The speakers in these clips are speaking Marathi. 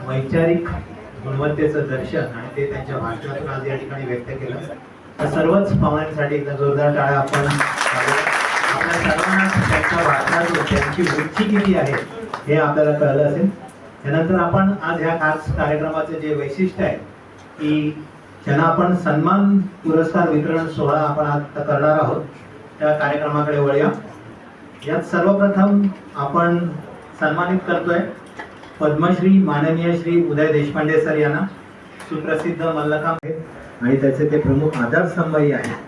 वैचारिक गुणवत्तेचं दर्शन आणि ते त्यांच्या भाषणातून आज या ठिकाणी व्यक्त केलं. तर सर्वच पाहुण्यांसाठी एकदा जोरदार टाळ्या आपण आपल्या सर्वांना त्यांच्या भाषणातून त्यांची रुची किती आहे हे आपल्याला कळलं असेल. त्यानंतर आपण आज ह्या खास कार्यक्रमाचे जे वैशिष्ट्य आहे की ज्यांना आपण सन्मान पुरस्कार वितरण सोहळा आपण आता करणार आहोत त्या कार्यक्रमाकडे वळूया. यात सर्वप्रथम आपण सन्मानित करतोय पद्मश्री माननीय श्री उदय देशपांडे सर यांना. सुप्रसिद्ध मल्लखांब आहे आणि त्याचे ते प्रमुख आधारस्तंभही आहे.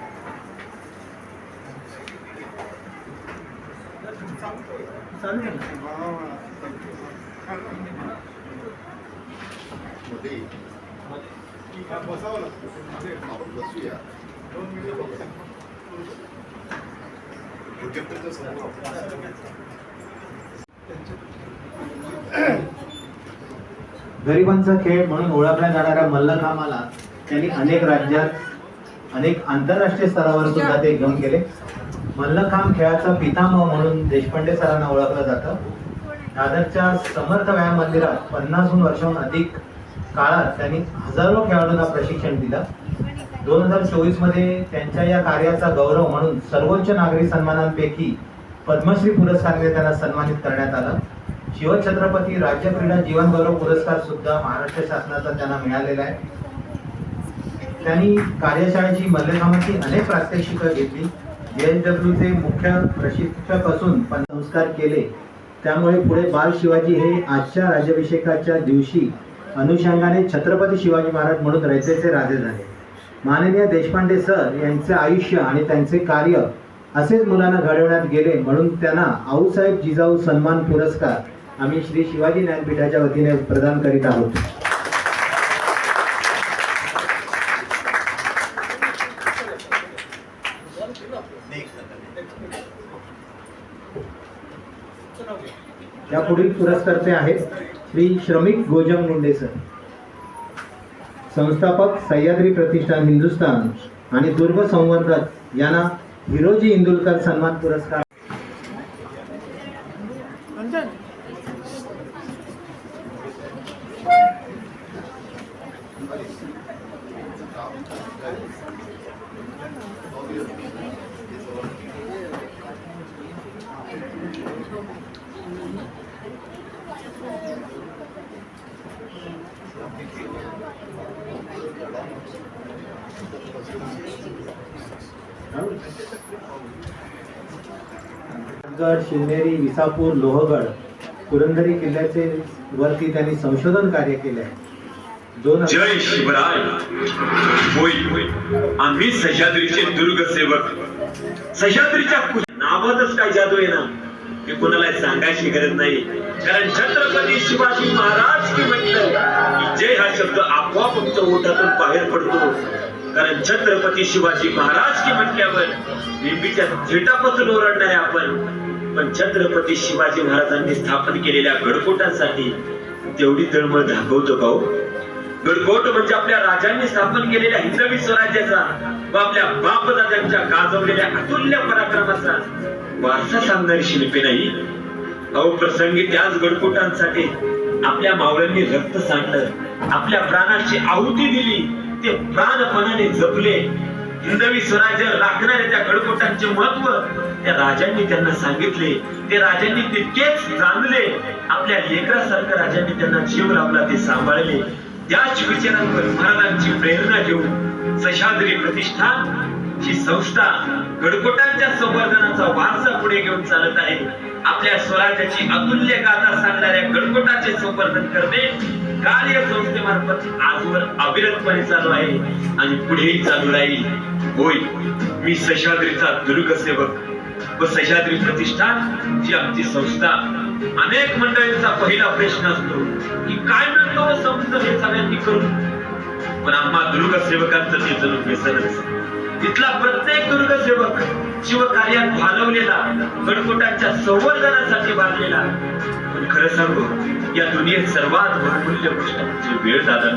गरिबांचा खेळ म्हणून ओळखल्या जाणाऱ्या मल्लखांबाला त्यांनी अनेक राज्यात अनेक आंतरराष्ट्रीय स्तरावर सुद्धा ते घेऊन गेले. मल्लखांब खेळाचा पितामह म्हणून देशपांडे सरांना ओळखलं जातं. दादरच्या समर्थ व्यायाम मंदिरात 50 वर्षांहून अधिक काळात त्यांनी हजारो खेळाडूंना प्रशिक्षण दिलं. 2024 मध्ये त्यांच्या या कार्याचा गौरव म्हणून सर्वोच्च नागरी सन्मानांपैकी पद्मश्री पुरस्काराने त्यांना सन्मानित करण्यात आलं. शिवछत्रपती राज्य क्रीडा जीवन गौरव पुरस्कार सुद्धा महाराष्ट्र शासनाचा त्यांना मिळालेला आहे. त्यांनी कार्यशाळेची मल्लखांबाची अनेक प्रात्यक्षिकं घेतली. JSWचे मुख्य प्रशिक्षक असून संस्कार केले. त्यामुळे पुढे बाल शिवाजी हे आजच्या राज्याभिषेकाच्या दिवशी अनुषंगाने छत्रपती शिवाजी महाराज म्हणून रयतेचे राजे झाले. माननीय देशपांडे सर यांचे आयुष्य आणि त्यांचे कार्य असेच मुलांना घडवण्यात गेले म्हणून त्यांना आऊसाहेब जिजाऊ सन्मान पुरस्कार आम्ही श्री शिवाजी ज्ञानपीठाच्या वतीने प्रदान करीत आहोत. या पुढील पुरस्कर्ते आहेत श्री श्रमिक गोजम मुंडे सर, संस्थापक सह्याद्री प्रतिष्ठान हिंदुस्थान आणि दुर्ग संवर्धक यांना हिरोजी इंदुलकर सन्मान पुरस्कार. गड, शिवनेरी, विसापूर, लोहगड, पुरंदरी किल्ल्याचे वरती त्यांनी संशोधन कार्य केले आहे. जय शिवराय. होय, आम्ही सह्याद्रीचे दुर्ग सेवक. सह्याद्रीच्या नावातच काय जादू आहे ना की कोणाला सांगायची गरज नाही. कारण छत्रपती शिवाजी महाराज की म्हटलं की जय हा शब्द आपोआप तुमच्या ओठातून बाहेर पडतो. कारण छत्रपती शिवाजी महाराज की म्हटल्यावर लिंबीच्या झेटापासून ओरडणारे आपण, पण छत्रपती शिवाजी महाराजांनी स्थापन केलेल्या गडकोटांसाठी तेवढी तळमळ दाखवतो का हो? गडकोट म्हणजे आपल्या राजांनी स्थापन केलेल्या हिंदवी स्वराज्याचा व आपल्या बापदादांच्या गाजवलेल्या अतुल्य पराक्रमाचा वारसा सांगणारी शिल्पे नाही. अहो, प्रसंगी त्याच गडकोटांसाठी आपल्या मावळ्यांनी रक्त सांडलं, आपल्या प्राणाची आहुती दिली, ते प्राणपणाने जपले. हिंदवी स्वराज्य राखणारे त्या गडकोटांचे महत्व त्या राजांनी त्यांना सांगितले. ते राजांनी तितकेच जाणले. आपल्या लेकरासारखं राजांनी त्यांना जीव लावला, ते सांभाळले. त्याच विचारांवर महाराजांची प्रेरणा घेऊन सह्याद्री प्रतिष्ठान ही संस्था गडकोटांच्या संवर्धनाचा वारसा पुढे घेऊन चालत आहे. आपल्या स्वराज्याची अतुल्य गाथा सांगणाऱ्या गडकोटाचे संवर्धन करणे कार्य संस्थेमार्फत आजवर अविरतपणे चालू आहे आणि पुढेही चालू राहील. होय, मी सह्याद्रीचा दुर्ग सेवक व सह्याद्री प्रतिष्ठान जी आमची संस्था. अनेक मंडळींचा पहिला प्रश्न असतो की काय म्हणतो समजतो हे सगळ्यांनी करून, पण आम्हा दुर्ग सेवकांचं ते जणू व्यसनच. तिथला प्रत्येक दुर्ग सेवक शिवकार्यात घालवलेला, गडकोटांच्या संवर्धनासाठी बांधलेला. पण खरं सांगू, या दुनियेत सर्वात बहुमूल्य गोष्ट म्हणजे वेळ दादा.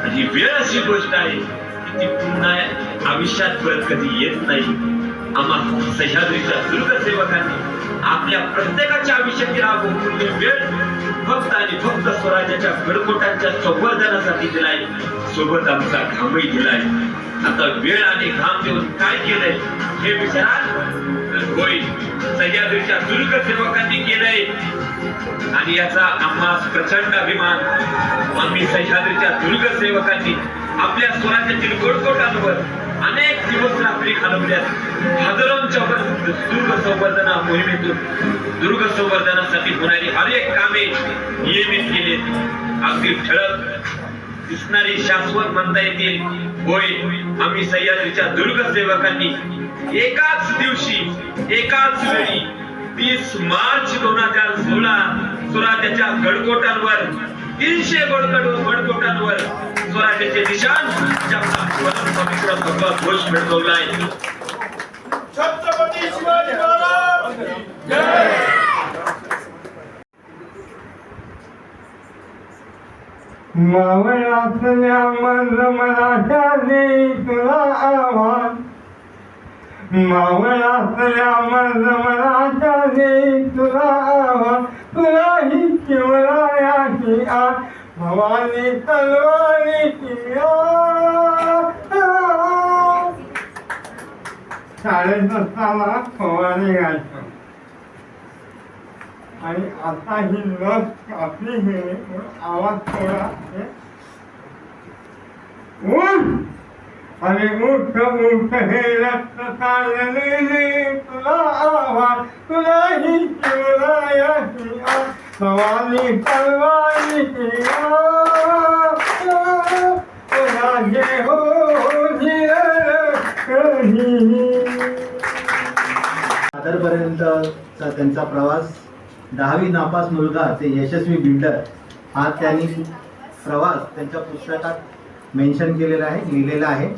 आणि ही वेळ अशी गोष्ट आहे की ती पुन्हा आयुष्यात परत कधी येत नाही. आम्हा सह्याद्रीच्या दुर्ग सेवकांनी आपल्या प्रत्येकाच्या आयुष्यातील हा बहुमूल्य वेळ फक्त आणि फक्त स्वराज्याच्या गडकोटांच्या संवर्धनासाठी दिलाय, सोबत आमचा घामही दिलाय. आता वेळ आणि घाम देऊन काय केलंय हे विचाराल तर होय, सह्याद्रीच्या दुर्ग सेवकांनी केलंय. आणि याचा आम्हास प्रचंड अभिमान. आम्ही सह्याद्रीच्या दुर्ग सेवकांनी आपल्या स्वराज्यातील गडकोटांवर अनेक दिवस रात्री घालवल्यात. हजारोंच्या वर दुर्ग संवर्धना मोहिमेतून दुर्ग संवर्धनासाठी होणारी अनेक कामे नियमित केलीत. अगदी ठळक दिसणारी शाश्वत म्हणता येतील. होय, आम्ही सह्याद्रीच्या दुर्ग सेवकांनी एकाच दिवशी एकाच वेळी 30 मार्च 2016 स्वराज्याच्या गडकोटांवर 300 गडकोटांवर स्वराज्याचे निशाण पवित्र भगवा घोष मिळवलाय. छत्रपती शिवाजी महाराज जय. मावळातल्या मराठ्याने तुला आवाज, मावळातल्या मराठ्याने तुला आवाज, तुला ही शिवरायाची आस, भवानी तलवारीची आस. शाळेत असताना फवारणी घालतो आणि आता ही लस आपली हे आवाज थोडा उठ आणि उठ उठ हे रक्त चाललेले तुला आवाज, तुला ही शिवरायाची आस, भवानी तलवारीची आस. राजे हो सातारपर्यंतचा त्यांचा प्रवास, 10वी नापास मुलगा ते यशस्वी बिल्डर, हा त्यांनी प्रवास त्यांच्या पुस्तकात मेन्शन केलेला आहे, लिहिलेला आहे.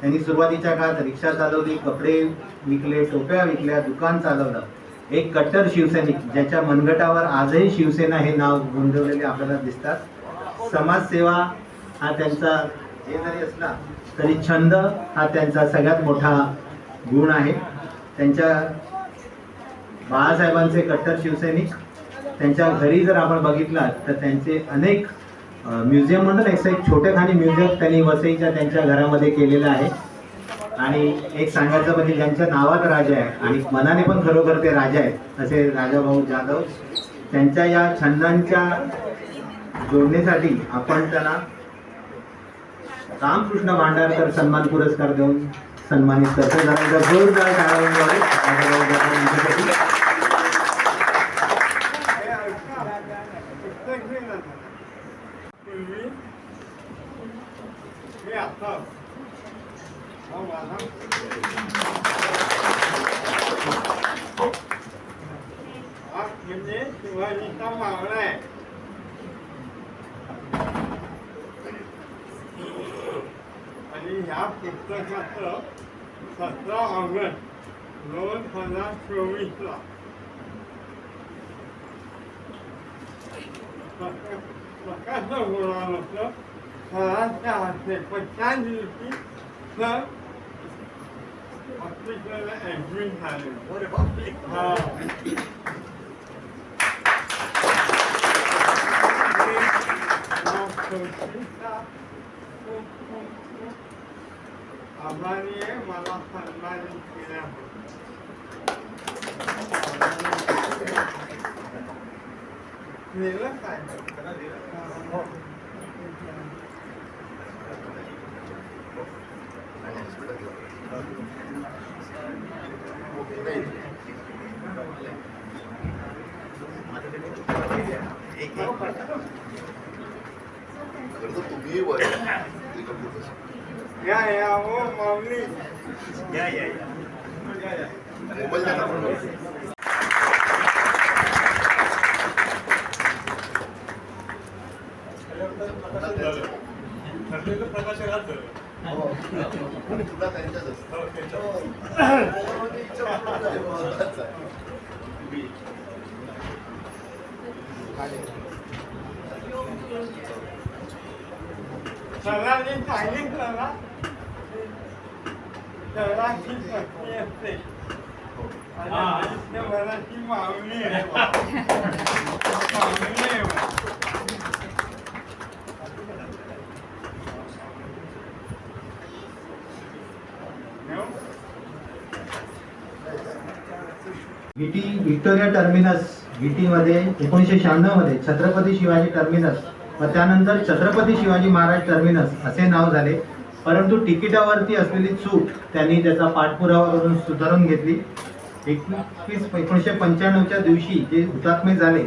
त्यांनी सुरुवातीच्या काळात रिक्षा चालवली, कपडे विकले, टोप्या विकल्या, दुकान चालवलं. एक कट्टर शिवसैनिक ज्याच्या मनगटावर आजही शिवसेना हे नाव गोंधवलेले आपल्याला दिसतात. समाजसेवा हा त्यांचा हे जरी असला तरी छंद हा त्यांचा सगळ्यात मोठा गुण आहे. त्यांच्या बाळासाहेबांचे कट्टर शिवसैनिक, त्यांच्या घरी जर आपण बघितलं तर त्यांचे अनेक म्युझियम म्हणतात, एक छोटेखानी म्युझियम त्यांनी वसईच्या त्यांच्या घरामध्ये केलेलं आहे. आणि एक सांगायचं म्हणजे ज्यांच्या नावात राजा आहे आणि मनाने पण खरोखर ते राजा आहेत, असे राजाभाऊ जाधव. त्यांच्या या छंदांच्या जोडणीसाठी आपण त्यांना रामकृष्ण भांडारकर सन्मान पुरस्कार देऊन सन्मानित करतो. जोरदार टाळ्यांद्वारे राजाभाऊ जाधव यांच्यासाठी. शिवाजीचा मावळा आहे आणि ह्या पुस्तकाचं 17 ऑगस्ट 2024 प्रकाश होतं. सरांच्या हस्ते 50 दिवशी सर हॉस्पिटलला ॲडमिट झाले. हा आभारी आहे मला सन्मानित केल्याबद्दल. काय या हो माऊली या सरांनी सांगितलं ना, सरांची पत्नी असते आणि आयुष्यभराची माऊली आहे. व्हिक्टोरिया टर्मिनस मध्ये 1996 मध्ये छत्रपती शिवाजी टर्मिनस व त्यानंतर छत्रपती शिवाजी महाराज टर्मिनस असे नाव झाले. परंतु तिकिटावरती असलेली चूक त्यांनी त्याचा पाठपुरावा करून सुधारून घेतली. 1995च्या दिवशी जे हुतात्मे झाले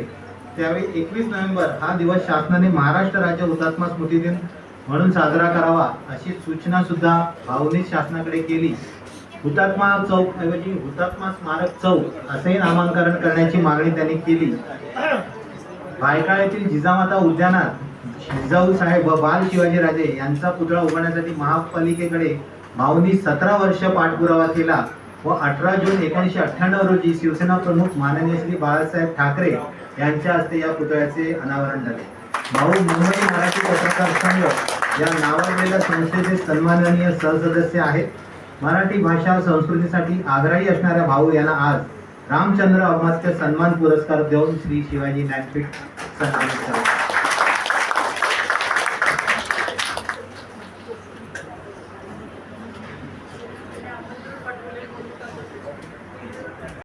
त्यावेळी 21 नोव्हेंबर हा दिवस शासनाने महाराष्ट्र राज्य हुतात्मा स्मृती दिन म्हणून साजरा करावा अशी सूचना सुद्धा भाऊंनी शासनाकडे केली. हुतात्मा चौक ऐवजी हुतात्मा स्मारक चौक असे नामांकरण करण्याची मागणी त्यांनी केली. भायखळा येथील जिजामाता उद्यानात जिजाऊ साहेब व बाल शिवाजीराजे यांचा पुतळा उभारण्यासाठी महापालिकेकडे भाऊंनी 17 वर्ष पाठपुरावा केला व 18 जून 1998 रोजी शिवसेना प्रमुख माननीय श्री बाळासाहेब ठाकरे यांच्या हस्ते या पुतळ्याचे अनावरण झाले. भाऊ मुंबई मराठी पत्रकार संघ या नावाजलेल्या संस्थेचे सन्माननीय सहसदस्य आहेत. मराठी भाषा संस्कृतीसाठी आग्रही असणाऱ्या भाऊ यांना आज रामचंद्र अमात्य सन्मान पुरस्कार देऊन श्री शिवाजी ज्ञानपीठ सन्मानित करतात.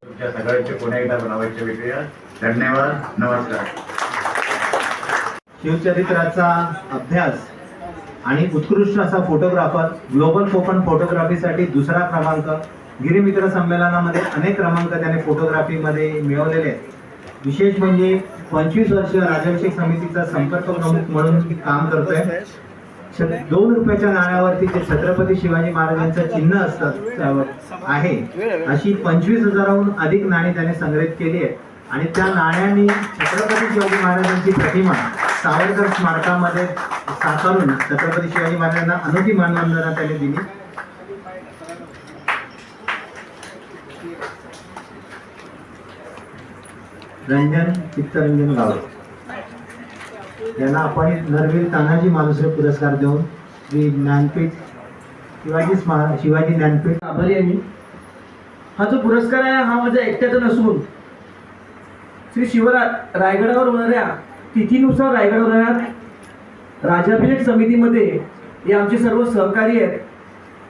तुमच्या सगळ्यांचे पुन्हा एकदा बनावायचे भेटूया. धन्यवाद. नमस्कार. शिवचरित्राचा अभ्यास आणि उत्कृष्ट असा फोटोग्राफर, ग्लोबल कोकण फोटोग्राफीसाठी 2रा क्रमांक, गिरिमित्र संमेलनामध्ये अनेक क्रमांक त्याने फोटोग्राफीमध्ये मिळवलेले आहेत. विशेष म्हणजे 25 वर्ष राज्याभिषेक समितीचा संपर्क प्रमुख म्हणून काम करतोय. 2 रुपयाच्या नाण्यावरती जे छत्रपती शिवाजी महाराजांचं चिन्ह असतं आहे अशी 25,000हून अधिक नाणी त्याने संग्रहित केली आहे आणि त्या नाण्यांनी छत्रपती शिवाजी महाराजांची प्रतिमा सावरकर स्मारकामध्ये साकारून छत्रपती शिवाजी महाराजांना अनोखी मानवंदना त्याने दिली. रंजन चित्तरंजन गावडे यांना आपण नरवीर तानाजी मालुसरे पुरस्कार देऊन श्री ज्ञानपीठ शिवाजी ज्ञानपीठ आभारी आहे मी. हा जो पुरस्कार आहे हा माझ्या एकट्याचा नसून श्री रायगडावर होणाऱ्या तिथीनुसार रायगडावर होणाऱ्या राज्याभिषेक समितीमध्ये हे आमचे सर्व सहकारी आहेत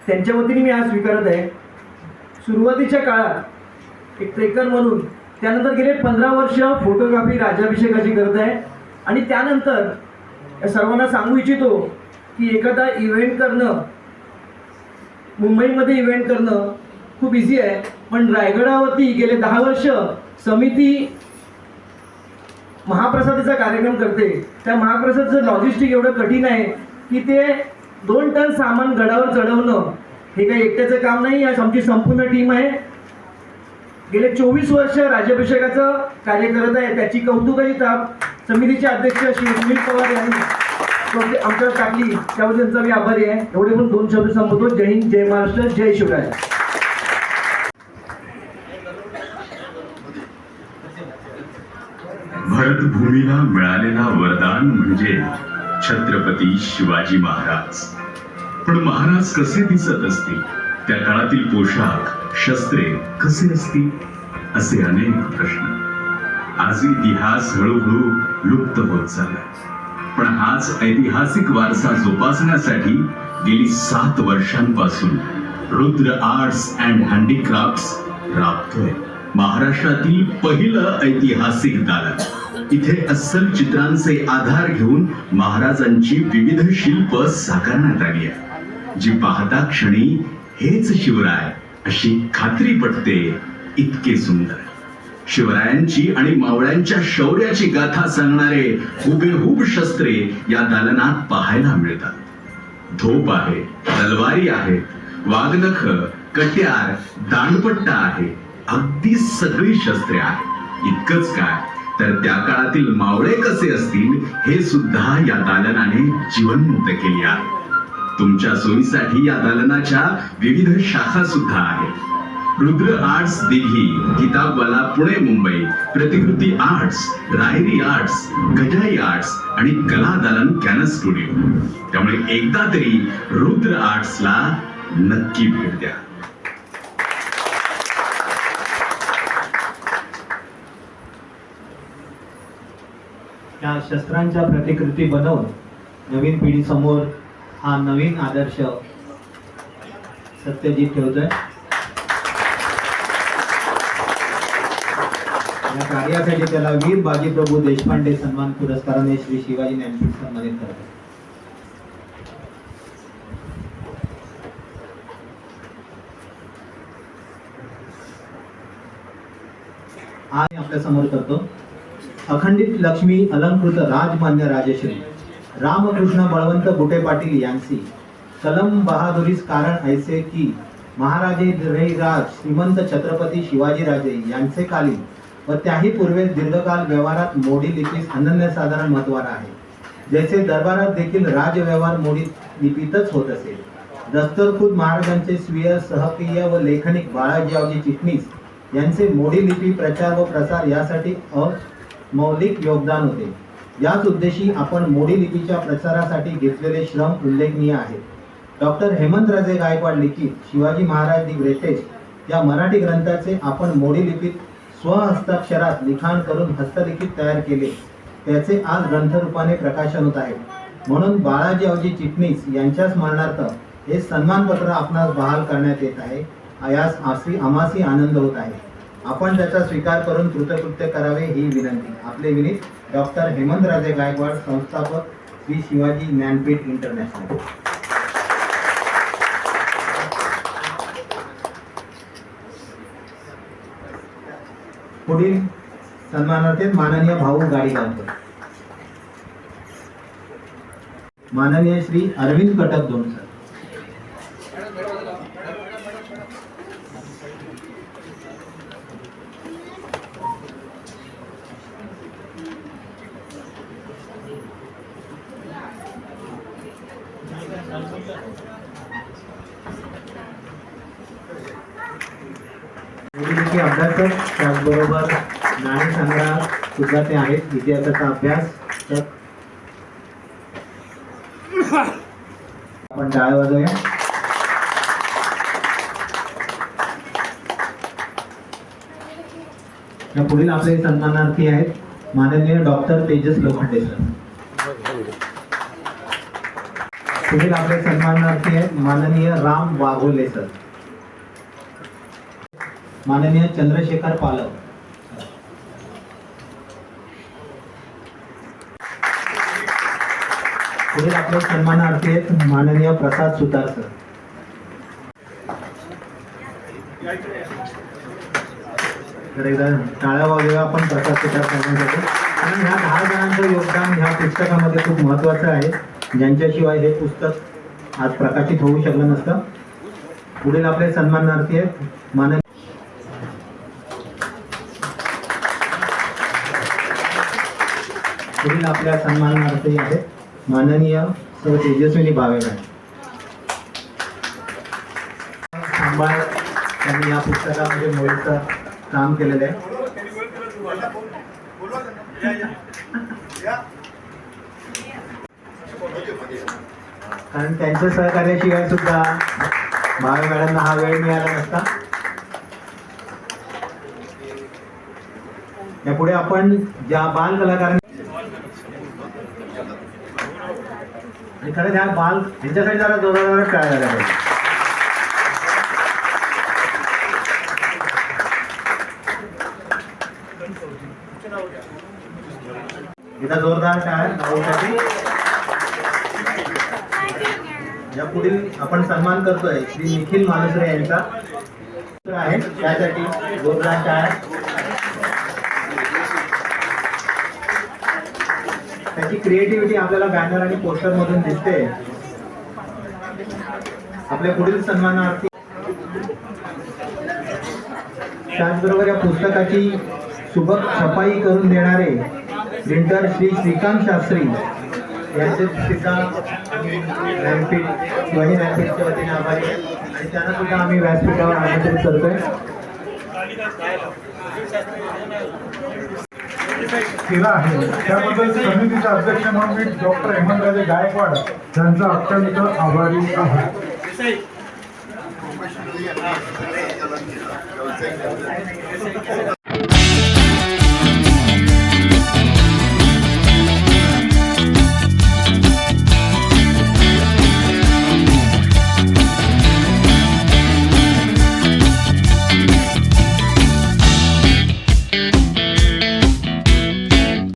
त्यांच्या वतीने मी आज स्वीकारत आहे. सुरुवातीच्या काळात एक ट्रेकर म्हणून, त्यानंतर गेले 15 वर्ष फोटोग्राफी राज्याभिषेकाची करत आहे आणि त्यानंतर या सर्वांना सांगू इच्छितो की एखादा इव्हेंट करणं, मुंबईमध्ये इव्हेंट करणं खूप इझी आहे, पण रायगडावरती गेले 10 वर्ष समिती महाप्रसादाचा कार्यक्रम करते. त्या महाप्रसादाचं लॉजिस्टिक एवढं कठीण आहे की ते 2 टन सामान गडावर चढवणं हे काही एकट्याचं काम नाही. आज आमची संपूर्ण टीम आहे, गेले 24 वर्ष राज्याभिषेकाचं कार्य करत आहे. त्याची कौतुकाची ताप समितीचे अध्यक्ष श्री सुनील पवार यांनी आमच्यावर टाकली, त्यावर त्यांचा मी आभारी आहे. एवढे पण 2 शब्द संपवतो. जय हिंद, जय महाराष्ट्र, जय शिवराय. भरतभूमीला मिळालेला वरदान म्हणजे छत्रपती शिवाजी महाराज. पण महाराज कसे दिसत असतील, त्या काळातील पोशाख, शस्त्रे कसे असतील, असे अनेक प्रश्न. आज इतिहास हळूहळू लुप्त होत चाललाय, पण हाच ऐतिहासिक वारसा जोपासण्यासाठी गेली 7 वर्षांपासून रुद्र आर्ट्स अँड हँडीक्राफ्ट्स राबतोय. महाराष्ट्रातील पहिलं ऐतिहासिक दालन. इथे अस्सल चित्रांचे आधार घेऊन महाराजांची विविध शिल्प साकारण्यात आली आहे, जी पाहता क्षणी हेच शिवराय अशी खात्री पटते. इतके सुंदर शिवरायांची आणि मावळ्यांच्या शौर्याची गाथा सांगणारे हुबेहूब शस्त्रे या दालनात पाहायला मिळतात. धोप आहे, तलवारी आहेत, वाघनख, कट्यार, दांडपट्टा आहे, अगदी सगळी शस्त्रे आहेत. इतकंच काय तर त्या काळातील मावळे कसे असतील हे सुद्धा या दालनाने जिवंत केले आहे. तुमच्या सोयीसाठी या दालनाच्या विविध शाखा सुद्धा आहेत. रुद्र आर्ट्स दिघी, किताबवाला पुणे मुंबई, प्रतिकृती आर्ट्स, रायरी आर्ट्स, गजाई आर्ट्स आणि कला दालन कॅनस स्टुडिओ. त्यामुळे एकदा तरी रुद्र आर्ट्सला नक्की भेट द्या. या शस्त्रांच्या प्रतिकृती बनवून नवीन पिढी समोर हा नवीन आदर्श सत्यजित ठेवतोय. या कार्यासाठी त्याला वीर बाजीप्रभू देशपांडे सन्मान पुरस्काराने श्री शिवाजी ज्ञानपीठ सन्मानित करतात. आज आपल्या समोर करतो अखंडित लक्ष्मी अलंकृत राजमान्य राजश्री रामकृष्ण बळवंत बुटे पाटील यांची कलम बहादुरीस कारण ऐसे की महाराजे राज श्रीमंत छत्रपती शिवाजीराजे यांचे कालीन व त्याही पूर्वे दीर्घकाल व्यवहारात मोडी लिपीस अनन्यसाधारण महत्त्वार आहे. जैसे दरबारात देखील राजव्यवहार मोडी लिपीतच होत असेल. दस्तरखुद महाराजांचे स्वीय सहकीय व लेखनिक बाळाजीरावजी चिटणीस यांचे मोडी लिपी प्रचार व प्रसार यासाठी अमौलिक योगदान होते. याच उद्देशी आपण मोडी लिपीच्या प्रचारासाठी घेतलेले श्रम उल्लेखनीय आहेत. डॉक्टर हेमंतराजे गायकवाड लिखित शिवाजी महाराज दी ग्रेटेस्ट या मराठी ग्रंथाचे आपण मोडी लिपीत स्वहस्ताक्षरात लिखाण करून हस्तलिखित तयार केले. त्याचे आज ग्रंथरूपाने प्रकाशन होत आहे. म्हणून बाळाजीरावजी चिटणीस यांच्या स्मरणार्थ हे सन्मानपत्र आपणास बहाल करण्यात येत आहे. यास आमासी आनंद होत आहे. आपण त्याचा स्वीकार करून कृतकृत्य करावे ही विनंती. आपले विनीत डॉक्टर हेमंतराजे गायकवाड, संस्थापक श्री शिवाजी ज्ञानपीठ इंटरनॅशनल. पुढील सन्मानार्थे माननीय भाऊ गाडीगावकर, माननीय श्री अरविंद कटक दोनसर. अभ्यासक त्याचबरोबर नाणी संग्रह सुद्धा ते आहेत. इतिहासाचा अभ्यास तर आपण टाळ्या वाजवूया. या पुढील आपले सन्मानार्थी आहेत माननीय डॉक्टर तेजस लोखंडे सर. पुढील आपले सन्मानार्थी आहेत माननीय राम वाघोले सर, माननीय चंद्रशेखर पालक, पुढील आपले सन्मानार्थी आहेत माननीय प्रसाद सुतार सर. तर एकदा टाळ्या वाजवूया आपण प्रसाद सुतार साहेबांसाठी. कारण ह्या 10 जणांचं योगदान ह्या पुस्तकामध्ये खूप महत्त्वाचं आहे, ज्यांच्याशिवाय हे पुस्तक आज प्रकाशित होऊ शकलं नसतं. पुढील आपले सन्मानार्थी आहेत माननीय पुढील आपल्या सन्मानार्थी आहेत माननीय सौ तेजस्विनी भावेकर. सांभाळ त्यांनी या पुस्तकामध्ये मोठं काम केलेलं आहे. कारण त्यांच्या सहकार्याशिवाय सुद्धा भावे मॅडमना हा वेळ मिळाला नसता. यापुढे आपण ज्या बाल कलाकारांनी आणि खरं त्या बाल ह्यांच्यासाठी जरा जोराजोरात टाळ्या झाल्या पाहिजे. एकदा जोरदार टाळ्या भाऊसाठी. या पुढील आपण सन्मान करतोय श्री निखिल मालुसरे यांचा आहे, त्यासाठी जोरदार टाळ्या. त्याची क्रिएटिव्हिटी आपल्याला बॅनर आणि पोस्टर मधून दिसते. आपल्या पुढील सन्मानार्थी त्याचबरोबर या पुस्तकाची सुबक छपाई करून देणारे प्रिंटर श्री श्रीकांत शास्त्री यांचे सुद्धा ज्ञानपीठ शिवाजी ज्ञानपीठच्या वतीने आभारी आहे आणि त्यांना सुद्धा आम्ही व्यासपीठावर आमंत्रित करतोय. केला आहे त्याबद्दल समितीचे अध्यक्ष म्हणून मी डॉक्टर हेमंतराजे गायकवाड यांचा अत्यंत आभारी आहे.